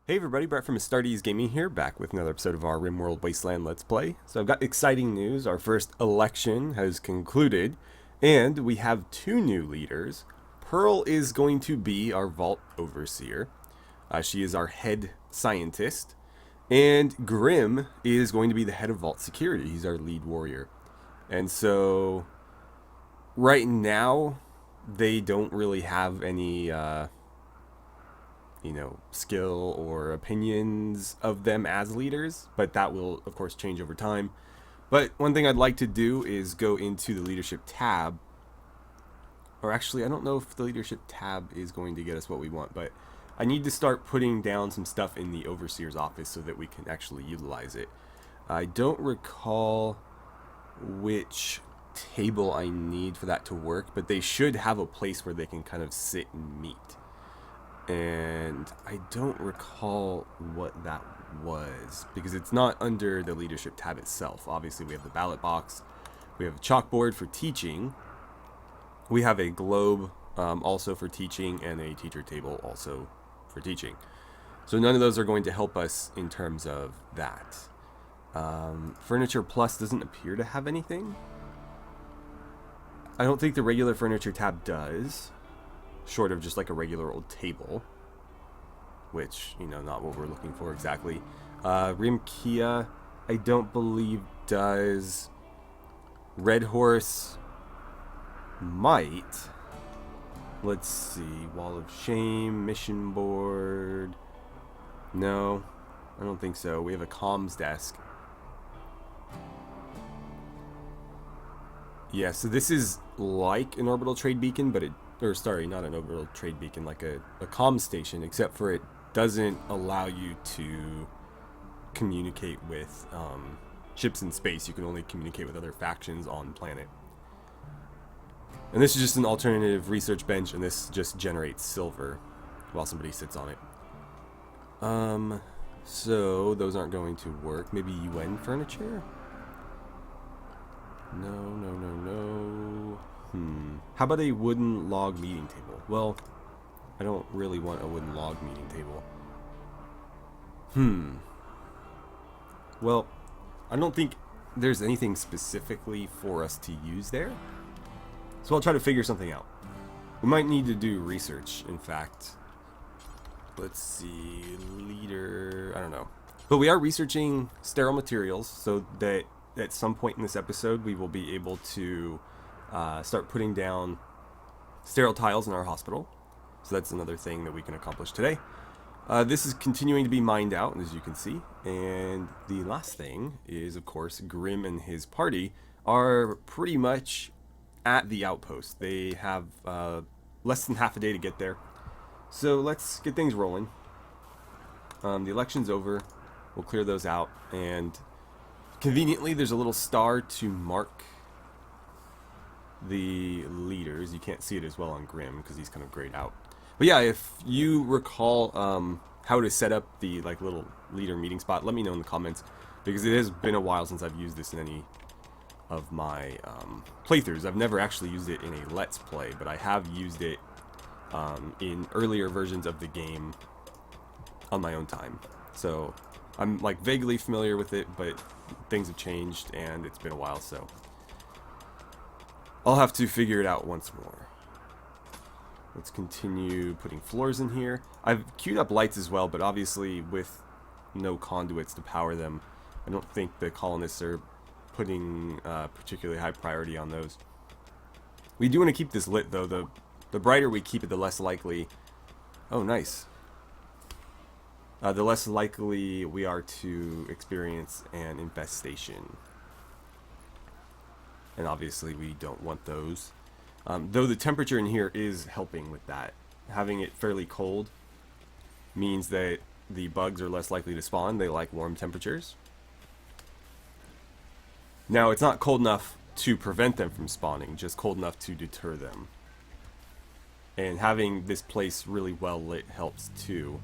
Hey everybody, Brett from AstartesGaming here, back with another episode of our RimWorld Wasteland Let's Play. So I've got exciting news. Our first election has concluded, and we have two new leaders. Pearl is going to be our Vault Overseer. She is our head scientist. And Grim is going to be the head of Vault Security. He's our lead warrior. And so, right now, they don't really have any skill or opinions of them as leaders, but that will, of course, change over time. But one thing I'd like to do is go into the leadership tab. Or actually, I don't know if the leadership tab is going to get us what we want, but I need to start putting down some stuff in the overseer's office so that we can actually utilize it. I don't recall which table I need for that to work, but they should have a place where they can kind of sit and meet. And I don't recall what that was, because it's not under the leadership tab itself. Obviously, we have the ballot box, we have a chalkboard for teaching, we have a globe also for teaching, and a teacher table also for teaching. So none of those are going to help us in terms of that. Furniture Plus doesn't appear to have anything. I don't think the regular furniture tab does. Short of just like a regular old table, which, not what we're looking for exactly. Rimkia, I don't believe does. Red Horse might. Let's see. Wall of Shame, mission board. No, I don't think so. We have a comms desk. Yeah, so this is like an orbital trade beacon, but not an orbital trade beacon, like a comm station, except for it doesn't allow you to communicate with ships in space. You can only communicate with other factions on planet. And this is just an alternative research bench, and this just generates silver while somebody sits on it. So those aren't going to work. Maybe UN furniture? No. How about a wooden log meeting table? Well, I don't really want a wooden log meeting table. Well, I don't think there's anything specifically for us to use there. So I'll try to figure something out. We might need to do research, in fact. Let's see, leader, I don't know. But we are researching sterile materials so that at some point in this episode we will be able to start putting down sterile tiles in our hospital. So that's another thing that we can accomplish today. This is continuing to be mined out, as you can see. And the last thing is, of course, Grim and his party are pretty much at the outpost. They have less than half a day to get there. So let's get things rolling. The election's over. We'll clear those out. And conveniently, there's a little star to mark the leaders. You can't see it as well on Grim because he's kind of grayed out. But yeah, if you recall how to set up the little leader meeting spot, let me know in the comments, because it has been a while since I've used this in any of my playthroughs. I've never actually used it in a Let's Play, but I have used it in earlier versions of the game on my own time. So I'm vaguely familiar with it, but things have changed and it's been a while, so I'll have to figure it out once more. Let's continue putting floors in here. I've queued up lights as well, but obviously with no conduits to power them, I don't think the colonists are putting particularly high priority on those. We do want to keep this lit, though. The brighter we keep it, the less likely... Oh, nice. The less likely we are to experience an infestation. And obviously we don't want those. Though the temperature in here is helping with that. Having it fairly cold means that the bugs are less likely to spawn. They like warm temperatures. Now, it's not cold enough to prevent them from spawning, just cold enough to deter them. And having this place really well lit helps too.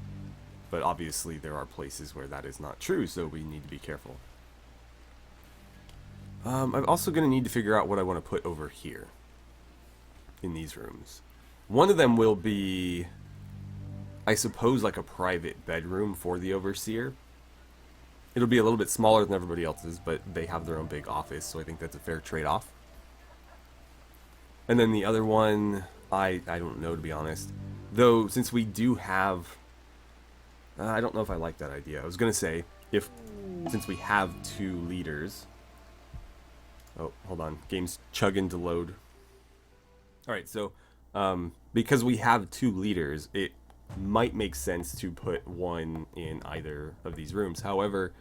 But obviously there are places where that is not true, so we need to be careful. I'm also going to need to figure out what I want to put over here in these rooms. One of them will be I suppose, like a private bedroom for the overseer. It'll be a little bit smaller than everybody else's, but they have their own big office, so I think that's a fair trade-off. And then the other one, I don't know, to be honest. Though, since we do have... I don't know if I like that idea. I was going to say, since we have 2 leaders... Oh, hold on. Game's chugging to load. Alright, so, because we have 2 leaders, it might make sense to put one in either of these rooms. However,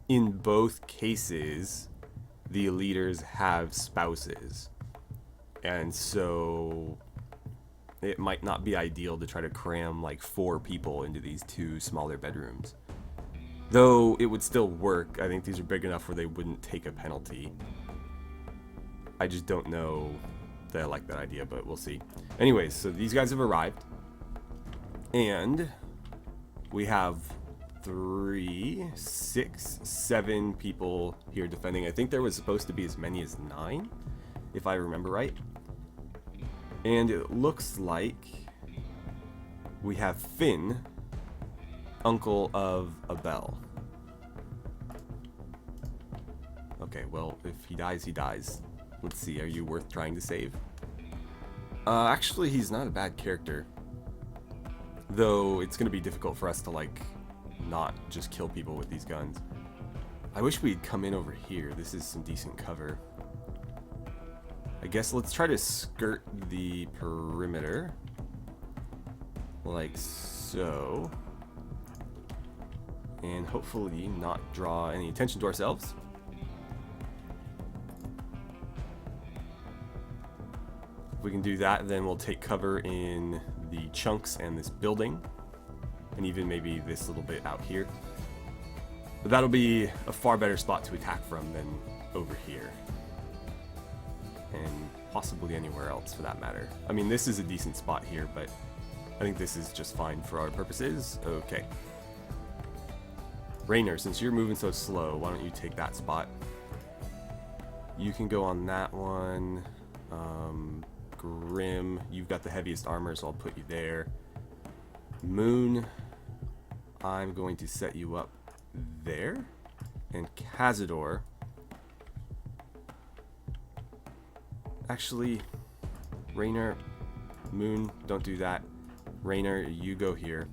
in both cases, the leaders have spouses. And so it might not be ideal to try to cram like 4 people into these 2 smaller bedrooms. Though it would still work. I think these are big enough where they wouldn't take a penalty. I just don't know that I like that idea, but we'll see. Anyways, so these guys have arrived. And we have 3, 6, 7 people here defending. I think there was supposed to be as many as 9, if I remember right. And it looks like we have Finn, uncle of Abel. Okay, well, if he dies, he dies. Let's see, are you worth trying to save? Actually, he's not a bad character. Though, it's going to be difficult for us to, like, not just kill people with these guns. I wish we'd come in over here. This is some decent cover. I guess let's try to skirt the perimeter. Like so. And hopefully not draw any attention to ourselves. If we can do that, then we'll take cover in the chunks and this building. And even maybe this little bit out here. But that'll be a far better spot to attack from than over here. And possibly anywhere else for that matter. I mean, this is a decent spot here, but I think this is just fine for our purposes. Okay. Rainer, since you're moving so slow, why don't you take that spot? You can go on that one. Grim, you've got the heaviest armor, so I'll put you there. Moon, I'm going to set you up there. And Cazador, actually, Rainer, Moon, don't do that. Rainer, you go here.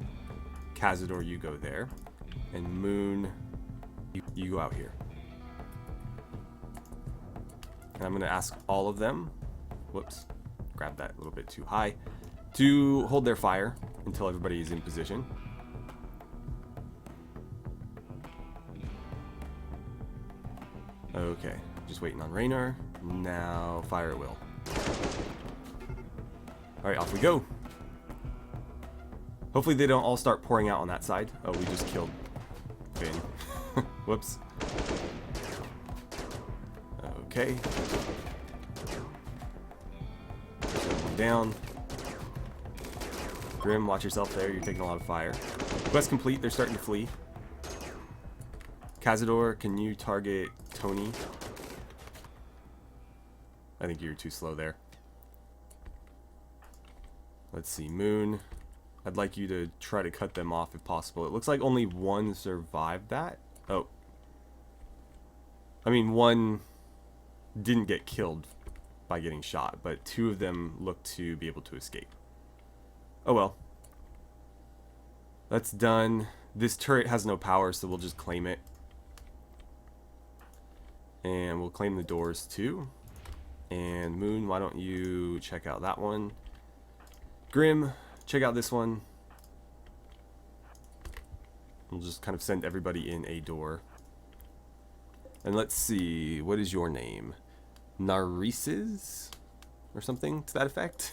Cazador, you go there. And Moon, you go out here. And I'm going to ask all of them, whoops, grabbed that a little bit too high, to hold their fire until everybody is in position. Okay, just waiting on Raynor. Now fire at will. Alright, off we go. Hopefully they don't all start pouring out on that side. Oh, we just killed Finn. Whoops. Okay. One down. Grim, watch yourself there. You're taking a lot of fire. Quest complete. They're starting to flee. Cazador, can you target Tony? I think you're too slow there. Let's see. Moon, I'd like you to try to cut them off if possible. It looks like only one survived that. Oh. I mean, one didn't get killed by getting shot, but 2 of them look to be able to escape. Oh well. That's done. This turret has no power, so we'll just claim it. And we'll claim the doors too. And Moon, why don't you check out that one? Grim, check out this one. We'll just kind of send everybody in a door. And let's see, what is your name? Narices? Or something to that effect?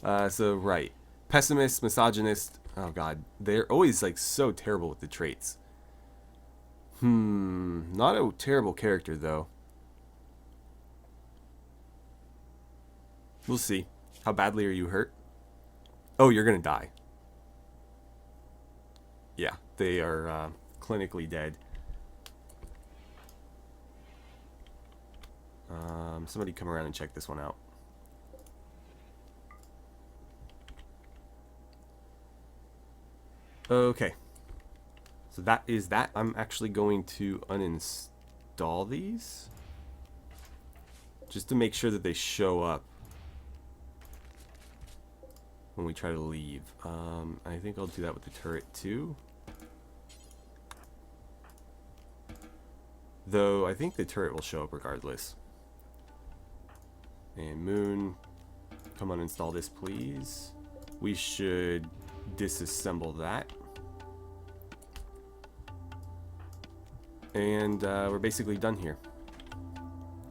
So, right. Pessimist, misogynist. Oh god, they're always like so terrible with the traits. Not a terrible character though. We'll see. How badly are you hurt? Oh, you're gonna die. Yeah, they are clinically dead. Somebody come around and check this one out. Okay. So that is that. I'm actually going to uninstall these. Just to make sure that they show up when we try to leave. I think I'll do that with the turret too. Though I think the turret will show up regardless. And Moon, come on, install this please. We should disassemble that. And we're basically done here.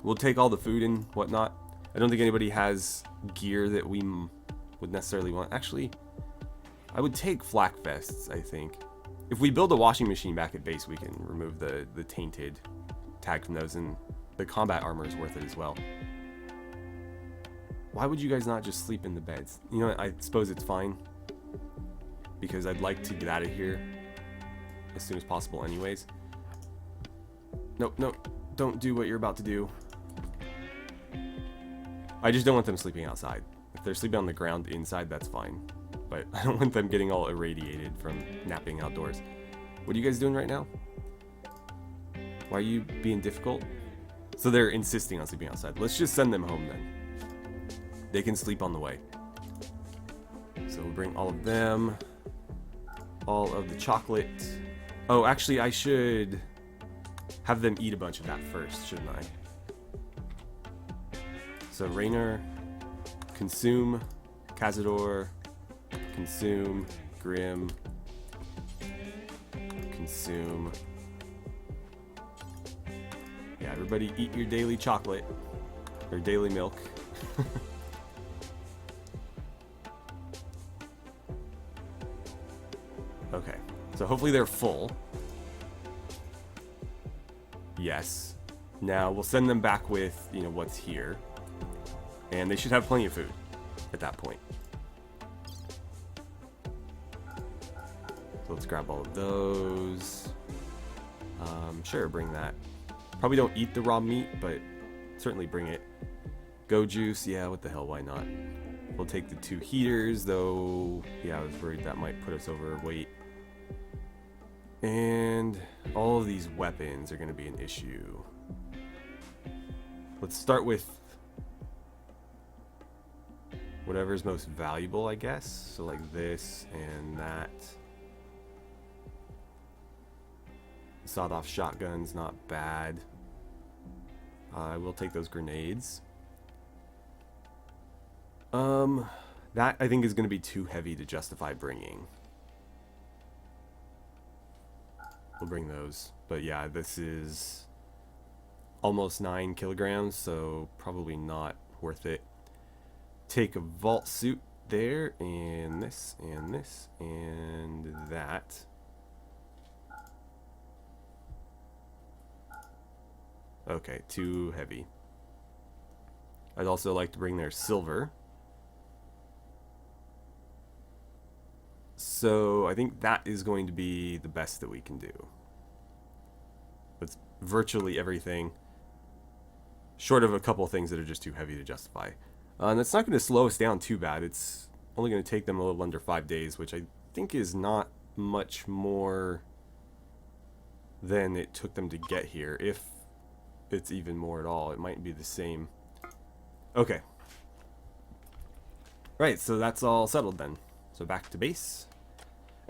We'll take all the food and whatnot. I don't think anybody has gear that we would necessarily want. Actually, I would take flak vests, I think. If we build a washing machine back at base, we can remove the tainted tag from those, and the combat armor is worth it as well. Why would you guys not just sleep in the beds? You know what, I suppose it's fine, because I'd like to get out of here as soon as possible anyways. Nope, nope, don't do what you're about to do. I just don't want them sleeping outside. If they're sleeping on the ground inside, that's fine. But I don't want them getting all irradiated from napping outdoors. What are you guys doing right now? Why are you being difficult? So they're insisting on sleeping outside. Let's just send them home then. They can sleep on the way. So we'll bring all of them. All of the chocolate. Oh, actually, I should have them eat a bunch of that first, shouldn't I? So Rainer, consume, Cazador, consume, Grim, consume. Yeah, everybody eat your daily chocolate, or daily milk. Okay, so hopefully they're full. Yes. Now we'll send them back with, you know, what's here. And they should have plenty of food at that point. So let's grab all of those. Sure, bring that. Probably don't eat the raw meat, but certainly bring it. Go juice, yeah, what the hell, why not? We'll take the 2 heaters, though, yeah, I was worried that might put us overweight. And all of these weapons are going to be an issue. Let's start with whatever's most valuable, I guess. So like this and that. Sawed-off shotgun's not bad. I will take those grenades. That I think is going to be too heavy to justify bringing. We'll bring those. But yeah, this is almost 9 kilograms, so probably not worth it. Take a vault suit there, and this, and this, and that. Okay, too heavy. I'd also like to bring their silver. So I think that is going to be the best that we can do. That's virtually everything, short of a couple of things that are just too heavy to justify. And that's not going to slow us down too bad. It's only going to take them a little under 5 days, which I think is not much more than it took them to get here. If it's even more at all, it might be the same. Okay. Right, so that's all settled then. So back to base.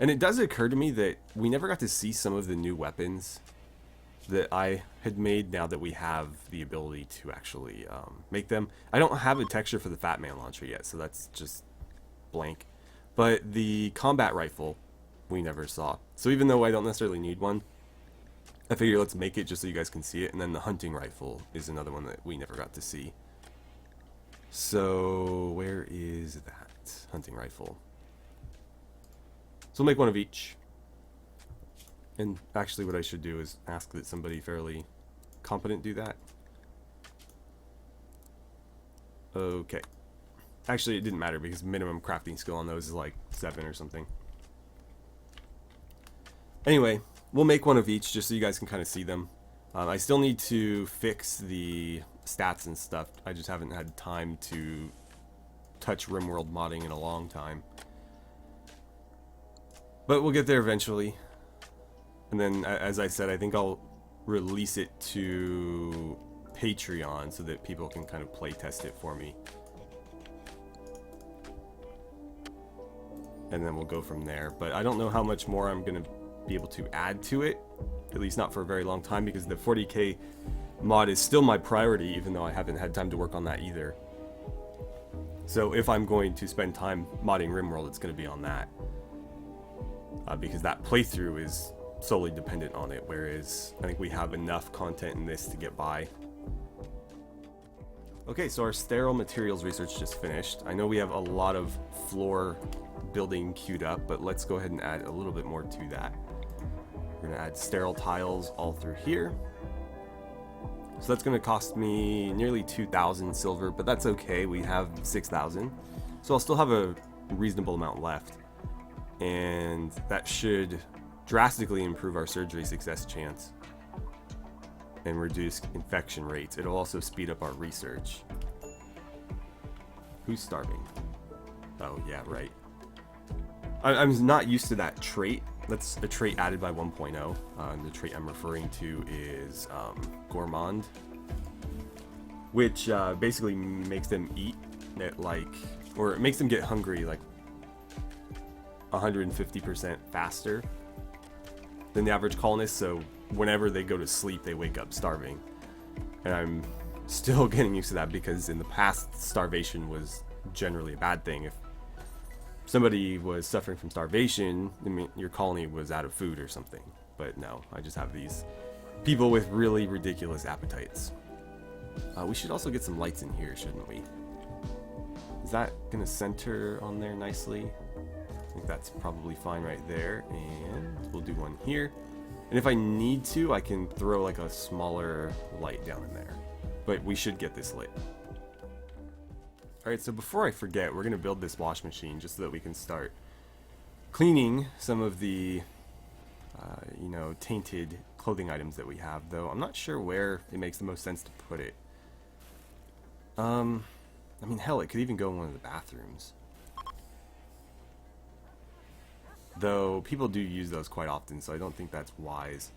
And it does occur to me that we never got to see some of the new weapons that I had made now that we have the ability to actually make them. I don't have a texture for the Fat Man launcher yet, so that's just blank. But the combat rifle, we never saw. So even though I don't necessarily need one, I figure let's make it just so you guys can see it. And then the hunting rifle is another one that we never got to see. So where is that hunting rifle? So we'll make one of each. And actually what I should do is ask that somebody fairly competent do that. Okay. Actually, it didn't matter because minimum crafting skill on those is like 7 or something. Anyway, we'll make one of each just so you guys can kind of see them. I still need to fix the stats and stuff. I just haven't had time to touch RimWorld modding in a long time. But we'll get there eventually. And then, as I said, I think I'll release it to Patreon so that people can kind of play test it for me. And then we'll go from there. But I don't know how much more I'm going to be able to add to it. At least not for a very long time, because the 40k mod is still my priority, even though I haven't had time to work on that either. So if I'm going to spend time modding RimWorld, it's going to be on that. Because that playthrough is solely dependent on it, whereas I think we have enough content in this to get by. Okay, so our sterile materials research just finished. I know we have a lot of floor building queued up, but let's go ahead and add a little bit more to that. We're gonna add sterile tiles all through here. So that's gonna cost me nearly 2,000 silver, but that's okay, we have 6,000. So I'll still have a reasonable amount left. And that should drastically improve our surgery success chance and reduce infection rates. It'll also speed up our research. Who's starving? Oh yeah, right. I'm not used to that trait. That's a trait added by 1.0. The trait I'm referring to is gourmand, which basically makes them eat at or it makes them get hungry like 150% faster than the average colonist, so whenever they go to sleep they wake up starving. And I'm still getting used to that, because in the past starvation was generally a bad thing. If somebody was suffering from starvation, I mean, your colony was out of food or something. But no, I just have these people with really ridiculous appetites. We should also get some lights in here, shouldn't we? Is that gonna center on there nicely? I think that's probably fine right there, and we'll do one here. And if I need to, I can throw like a smaller light down in there. But we should get this lit. Alright, so before I forget, we're going to build this wash machine just so that we can start cleaning some of the, tainted clothing items that we have, though I'm not sure where it makes the most sense to put it. I mean, hell, it could even go in one of the bathrooms. Though people do use those quite often, so I don't think that's wise.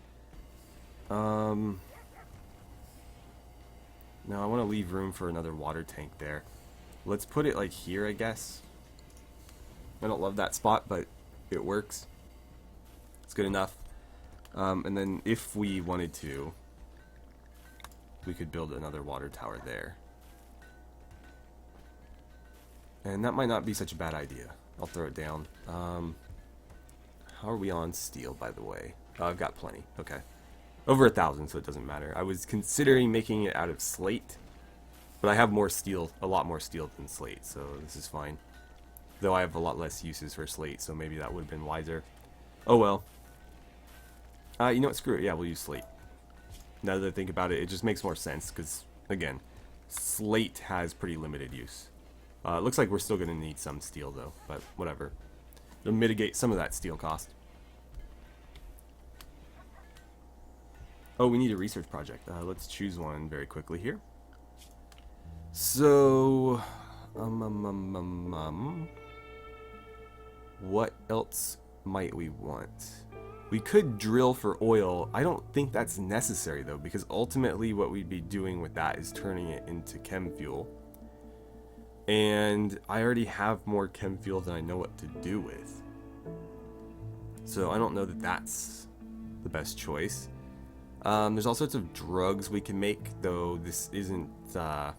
No, I want to leave room for another water tank there. Let's put it like here, I guess. I don't love that spot, but it works. It's good enough. And then if we wanted to, we could build another water tower there. And that might not be such a bad idea. I'll throw it down. How are we on steel, by the way? Oh, I've got plenty. Okay. Over 1,000, so it doesn't matter. I was considering making it out of slate, but I have more steel, a lot more steel than slate, so this is fine. Though I have a lot less uses for slate, so maybe that would have been wiser. Oh well. You know what? Screw it. Yeah, we'll use slate. Now that I think about it, it just makes more sense, because, again, slate has pretty limited use. It looks like we're still going to need some steel, though, but whatever. It'll mitigate some of that steel cost. Oh, we need a research project. Let's choose one very quickly here. So, what else might we want? We could drill for oil. I don't think that's necessary, though, because ultimately what we'd be doing with that is turning it into chem fuel. And I already have more chem fuel than I know what to do with. So I don't know that that's the best choice. There's all sorts of drugs we can make, though this isn't our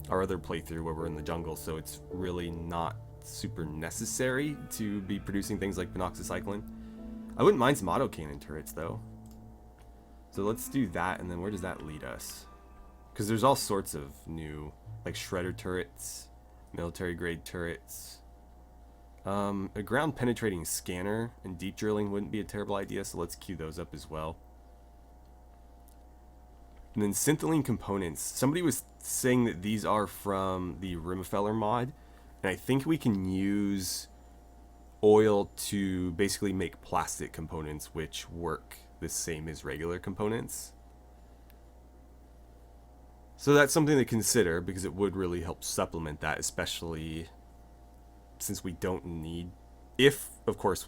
other playthrough where we're in the jungle, so it's really not super necessary to be producing things like penoxycycline. I wouldn't mind some autocannon turrets, though. So let's do that, and then where does that lead us? Because there's all sorts of new, like shredder turrets, military grade turrets. A ground penetrating scanner and deep drilling wouldn't be a terrible idea, so let's queue those up as well. And then syntholine components. Somebody was saying that these are from the Rimfeller mod, and I think we can use oil to basically make plastic components which work the same as regular components. So that's something to consider, because it would really help supplement that, especially since we don't need, if of course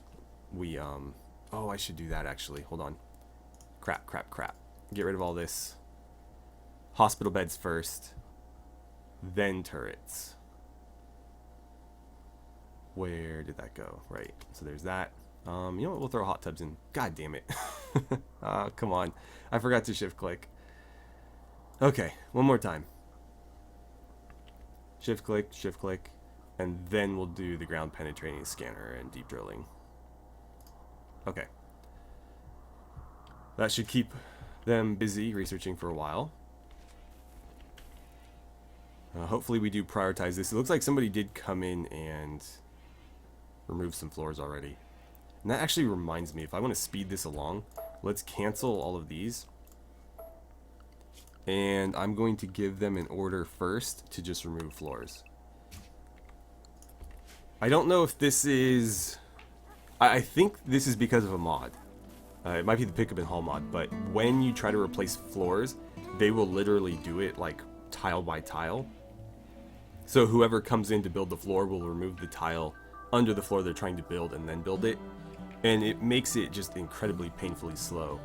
we oh, I should do that actually. Hold on. Crap. Get rid of all this. Hospital beds first, then turrets. Where did that go? Right. So there's that. You know what? We'll throw hot tubs in. God damn it. Come on. I forgot to shift click. Okay, one more time. Shift click, and then we'll do the ground penetrating scanner and deep drilling. Okay. That should keep them busy researching for a while. Hopefully we do prioritize this. It looks like somebody did come in and remove some floors already. And that actually reminds me, if I want to speed this along, let's cancel all of these. And I'm going to give them an order first to just remove floors. I don't know if this is... I think this is because of a mod. It might be the pick up and haul mod, but when you try to replace floors, they will literally do it like tile by tile. So whoever comes in to build the floor will remove the tile under the floor they're trying to build and then build it. And it makes it just incredibly painfully slow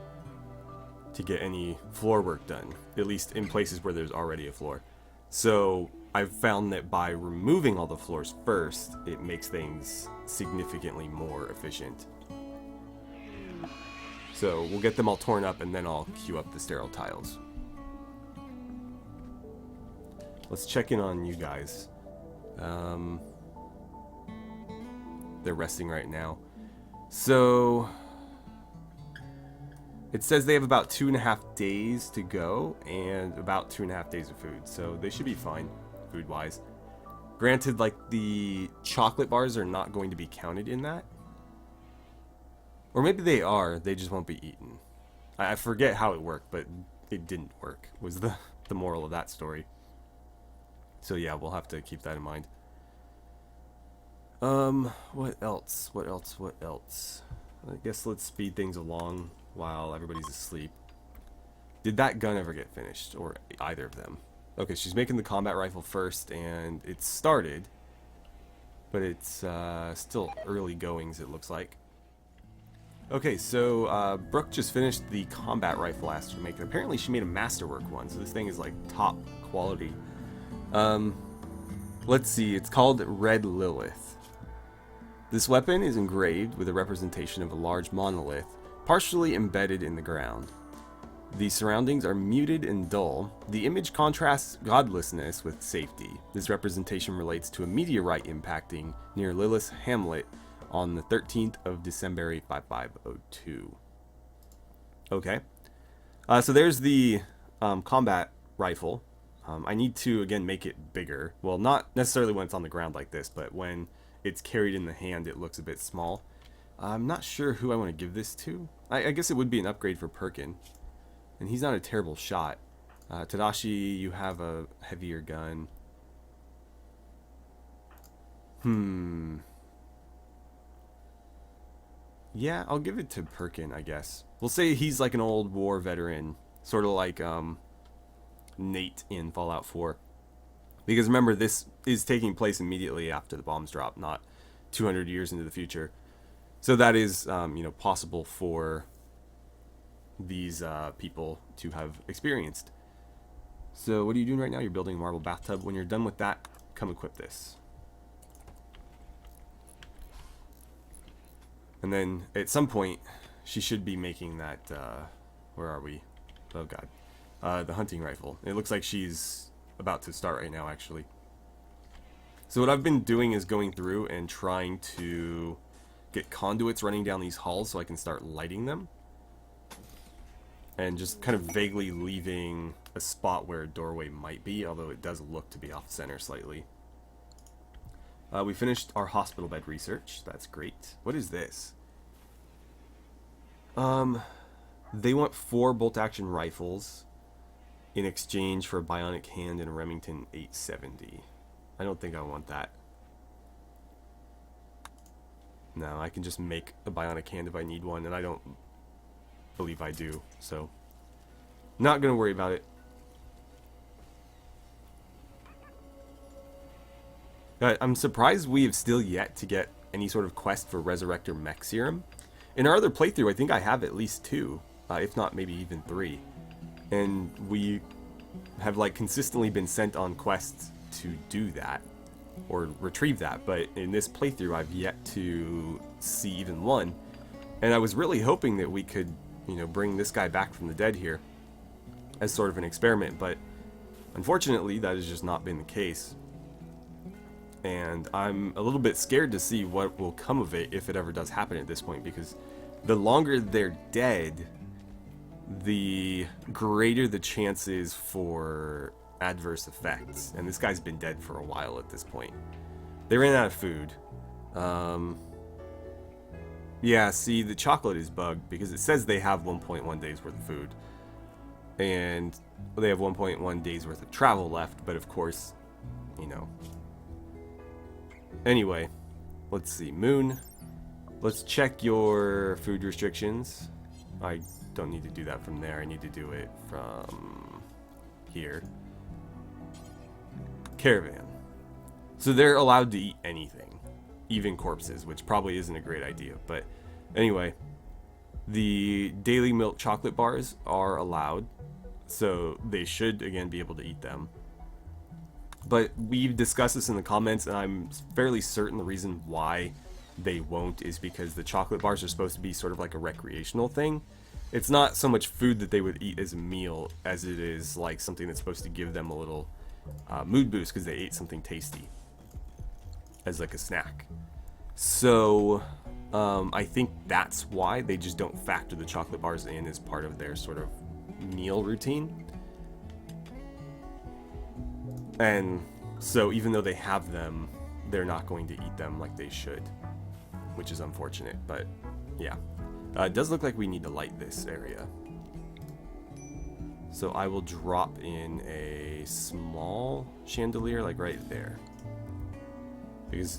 to get any floor work done, at least in places where there's already a floor. So I've found that by removing all the floors first, it makes things significantly more efficient. So we'll get them all torn up and then I'll queue up the sterile tiles. Let's check in on you guys. They're resting right now. So it says they have about 2.5 days to go and about 2.5 days of food. So they should be fine food-wise. Granted, like the chocolate bars are not going to be counted in that. Or maybe they are, they just won't be eaten. I forget how it worked, but it didn't work, was the moral of that story. So yeah, we'll have to keep that in mind. What else? I guess let's speed things along while everybody's asleep. Did that gun ever get finished? Or either of them? Okay, she's making the combat rifle first, and it started. But it's still early goings, it looks like. Okay, so Brooke just finished the combat rifle I asked her to make. And apparently she made a masterwork one, so this thing is like top quality. Let's see, it's called Red Lilith. This weapon is engraved with a representation of a large monolith, partially embedded in the ground. The surroundings are muted and dull. The image contrasts godlessness with safety. This representation relates to a meteorite impacting near Lilith's hamlet on the 13th of December 5502. Okay. So there's the combat rifle. I need to, again, make it bigger. Well, not necessarily when it's on the ground like this, but when it's carried in the hand, it looks a bit small. I'm not sure who I want to give this to. I guess it would be an upgrade for Perkin. And he's not a terrible shot. Tadashi, you have a heavier gun. Yeah, I'll give it to Perkin, I guess. We'll say he's like an old war veteran. Sort of like Nate in Fallout 4. Because remember, this is taking place immediately after the bombs drop, not 200 years into the future. So that is, possible for these people to have experienced. So what are you doing right now? You're building a marble bathtub. When you're done with that, come equip this. And then at some point, she should be making that, where are we? Oh god. The hunting rifle. It looks like she's about to start right now, actually. So what I've been doing is going through and trying to get conduits running down these halls so I can start lighting them. And just kind of vaguely leaving a spot where a doorway might be, although it does look to be off center slightly. We finished our hospital bed research. That's great. What is this? They want 4 bolt-action rifles in exchange for a bionic hand and a Remington 870. I don't think I want that. No, I can just make a bionic hand if I need one, and I don't believe I do, so not gonna worry about it. I'm surprised we have still yet to get any sort of quest for Resurrector Mech Serum. In our other playthrough, I think I have at least 2, if not maybe even 3. And we have like consistently been sent on quests to do that or retrieve that, but in this playthrough I've yet to see even one. And I was really hoping that we could, you know, bring this guy back from the dead here as sort of an experiment, but unfortunately that has just not been the case. And I'm a little bit scared to see what will come of it if it ever does happen at this point, because the longer they're dead, the greater the chances for adverse effects. And this guy's been dead for a while at this point. They ran out of food. Yeah, see, the chocolate is bugged because it says they have 1.1 days worth of food. And they have 1.1 days worth of travel left, but of course, you know. Anyway, let's see. Moon, let's check your food restrictions. I don't need to do that from there. I need to do it from here. Caravan. So they're allowed to eat anything, even corpses, which probably isn't a great idea. But anyway, the daily milk chocolate bars are allowed, so they should again be able to eat them. But we've discussed this in the comments, and I'm fairly certain the reason why they won't is because the chocolate bars are supposed to be sort of like a recreational thing. It's not so much food that they would eat as a meal as it is like something that's supposed to give them a little mood boost because they ate something tasty as like a snack. So I think that's why they just don't factor the chocolate bars in as part of their sort of meal routine. And so even though they have them, they're not going to eat them like they should, which is unfortunate. But yeah, it does look like we need to light this area. So I will drop in a small chandelier like right there, because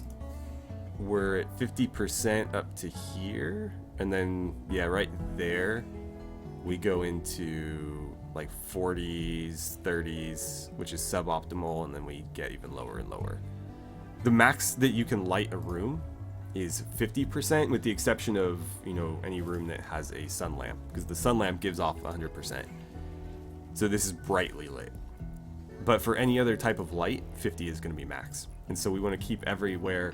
we're at 50% up to here, and then yeah, right there we go into like 40s, 30s, which is suboptimal, and then we get even lower and lower. The max that you can light a room is 50%, with the exception of, you know, any room that has a sun lamp, because the sun lamp gives off 100%. So this is brightly lit. But for any other type of light, 50 is going to be max. And so we want to keep everywhere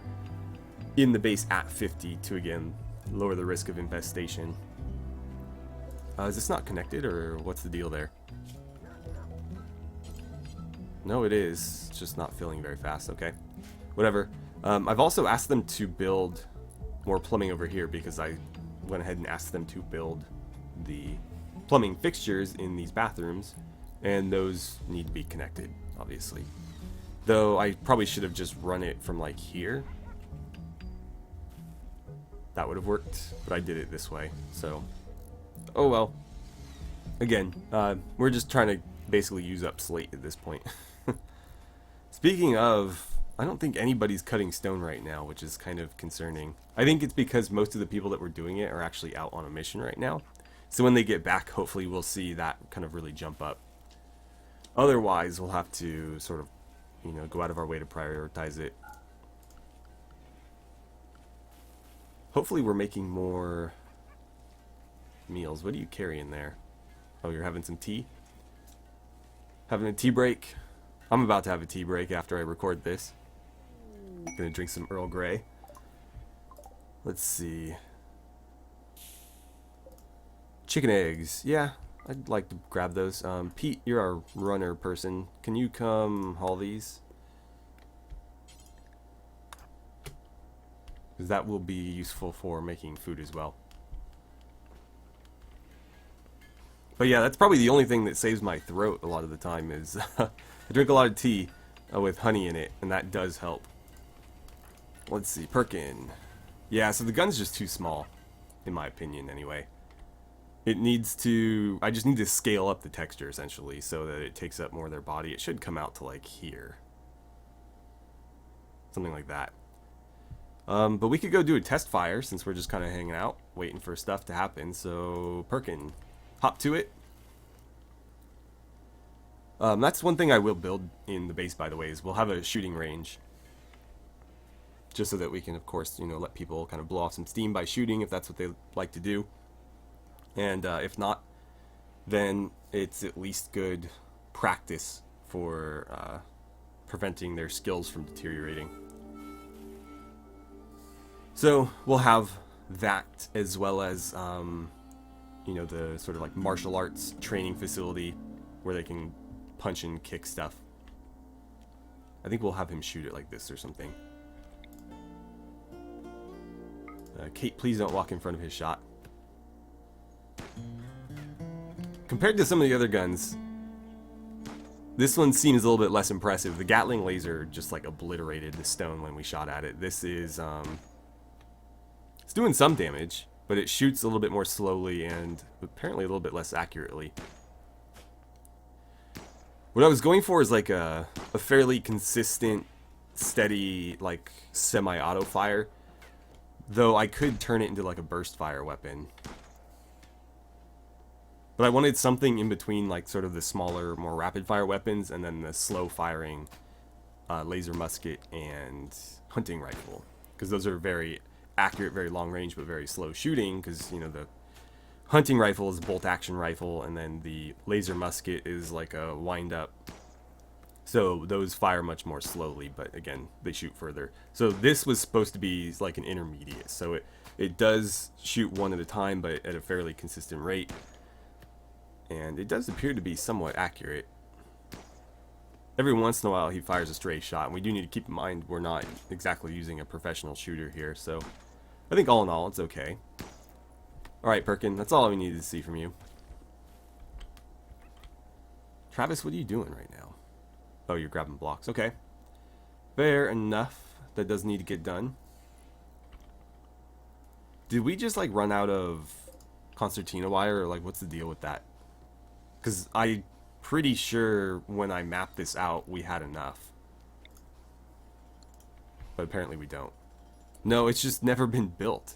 in the base at 50 to, again, lower the risk of infestation. Is this not connected, or what's the deal there? No, it is. It's just not filling very fast. Okay. Whatever. I've also asked them to build more plumbing over here because I went ahead and asked them to build the plumbing fixtures in these bathrooms, and those need to be connected, obviously. Though I probably should have just run it from like here. That would have worked, but I did it this way, so oh well. Again, we're just trying to basically use up slate at this point. Speaking of, I don't think anybody's cutting stone right now, which is kind of concerning. I think it's because most of the people that were doing it are actually out on a mission right now. So when they get back, hopefully we'll see that kind of really jump up. Otherwise, we'll have to sort of, you know, go out of our way to prioritize it. Hopefully we're making more meals. What do you carry in there? Oh, you're having some tea? Having a tea break? I'm about to have a tea break after I record this. Gonna drink some Earl Grey. Let's see. Chicken eggs. Yeah, I'd like to grab those. Pete, you're our runner person. Can you come haul these? Because that will be useful for making food as well. But yeah, that's probably the only thing that saves my throat a lot of the time is I drink a lot of tea with honey in it, and that does help. Let's see, Perkin. Yeah, so the gun's just too small, in my opinion anyway. It needs to, I just need to scale up the texture essentially so that it takes up more of their body. It should come out to like here. Something like that. But we could go do a test fire since we're just kind of hanging out, waiting for stuff to happen. So, Perkin, hop to it. That's one thing I will build in the base, by the way, is we'll have a shooting range. just so that we can, of course, let people kind of blow off some steam by shooting if that's what they like to do. And if not, then it's at least good practice for preventing their skills from deteriorating. So we'll have that, as well as the sort of like martial arts training facility where they can punch and kick stuff. I think we'll have him shoot it like this or something. Kate, please don't walk in front of his shot. Compared to some of the other guns, this one seems a little bit less impressive. The Gatling laser just like obliterated the stone when we shot at it. This is it's doing some damage, but it shoots a little bit more slowly and apparently a little bit less accurately. What I was going for is like a fairly consistent, steady, like semi-auto fire. Though I could turn it into like a burst fire weapon. But I wanted something in between, like sort of the smaller, more rapid fire weapons and then the slow firing laser musket and hunting rifle. Because those are very accurate, very long range, but very slow shooting. Because, the hunting rifle is a bolt action rifle, and then the laser musket is like a wind up. So those fire much more slowly, but again, they shoot further. So this was supposed to be like an intermediate. So it does shoot one at a time, but at a fairly consistent rate. And it does appear to be somewhat accurate. Every once in a while he fires a stray shot, and we do need to keep in mind we're not exactly using a professional shooter here. So I think all in all, it's okay. Alright, Perkin, that's all we needed to see from you. Travis, what are you doing right now? Oh, you're grabbing blocks. Okay. Fair enough. That does need to get done. Did we just, like, run out of concertina wire, or, like, what's the deal with that? Because I'm pretty sure when I mapped this out, we had enough. But apparently we don't. No, it's just never been built.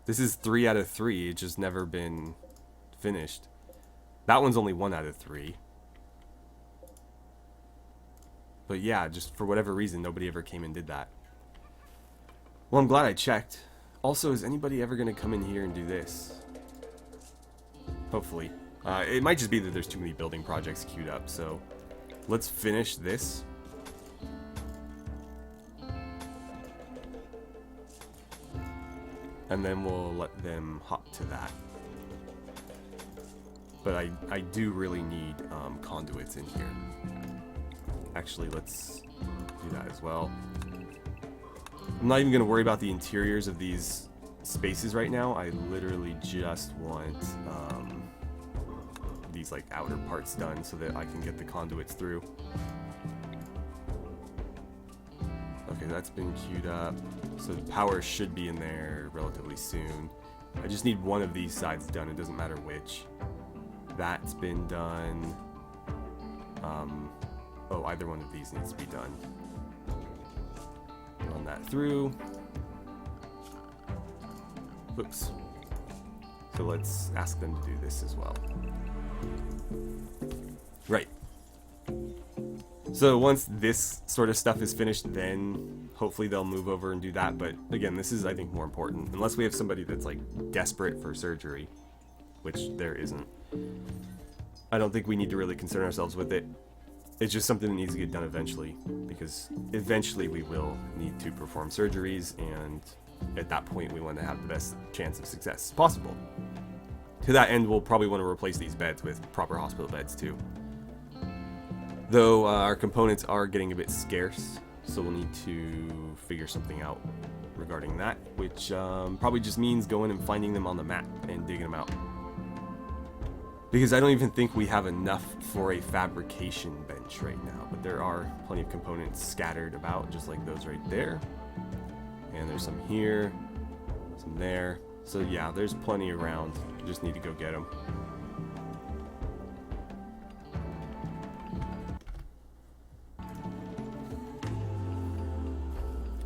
This is 3 out of 3. It's just never been finished. That one's only 1 out of 3. But yeah, just for whatever reason, nobody ever came and did that. Well, I'm glad I checked. Also, is anybody ever going to come in here and do this? Hopefully. It might just be that there's too many building projects queued up, so let's finish this. And then we'll let them hop to that. But I do really need conduits in here. Actually, let's do that as well. I'm not even going to worry about the interiors of these spaces right now. I literally just want these like outer parts done so that I can get the conduits through. Okay, that's been queued up. So the power should be in there relatively soon. I just need one of these sides done. It doesn't matter which. That's been done. Oh, either one of these needs to be done. Run that through. Oops. So let's ask them to do this as well. Right. So once this sort of stuff is finished, then hopefully they'll move over and do that. But again, this is, I think, more important. Unless we have somebody that's like desperate for surgery, which there isn't. I don't think we need to really concern ourselves with it. It's just something that needs to get done eventually, because eventually we will need to perform surgeries, and at that point we want to have the best chance of success possible. To that end, we'll probably want to replace these beds with proper hospital beds too. Though our components are getting a bit scarce, so we'll need to figure something out regarding that, which probably just means going and finding them on the map and digging them out. Because I don't even think we have enough for a fabrication bench right now, but there are plenty of components scattered about, just like those right there. And there's some here, some there. So yeah, there's plenty around. You just need to go get them.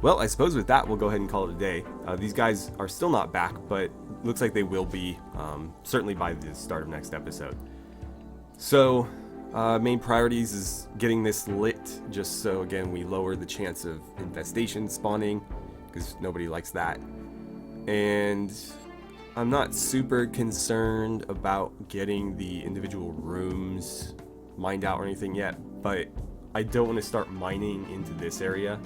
Well, I suppose with that, we'll go ahead and call it a day. These guys are still not back, but looks like they will be, certainly by the start of next episode. So, Main priorities is getting this lit, just so again we lower the chance of infestation spawning, because nobody likes that. And I'm not super concerned about getting the individual rooms mined out or anything yet, but I don't want to start mining into this area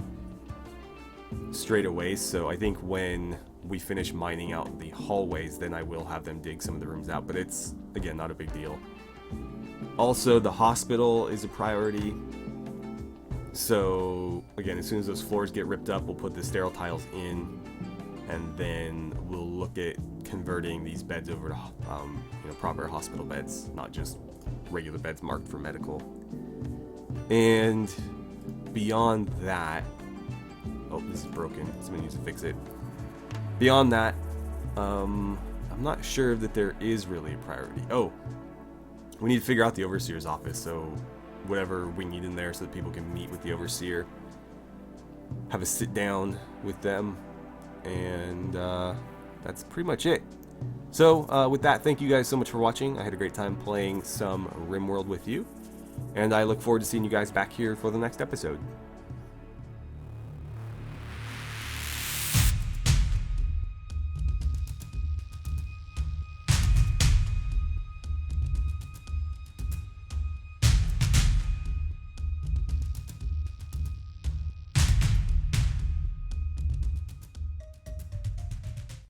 straight away, so I think when we finish mining out the hallways, then I will have them dig some of the rooms out, but it's, again, not a big deal. Also, the hospital is a priority, so again, as soon as those floors get ripped up, we'll put the sterile tiles in, and then we'll look at converting these beds over to proper hospital beds, not just regular beds marked for medical. And beyond that, oh, this is broken, somebody needs to fix it. Beyond that, I'm not sure that there is really a priority. Oh, we need to figure out the overseer's office, so whatever we need in there so that people can meet with the overseer, have a sit down with them, and that's pretty much it. So with that, thank you guys so much for watching. I had a great time playing some RimWorld with you, and I look forward to seeing you guys back here for the next episode.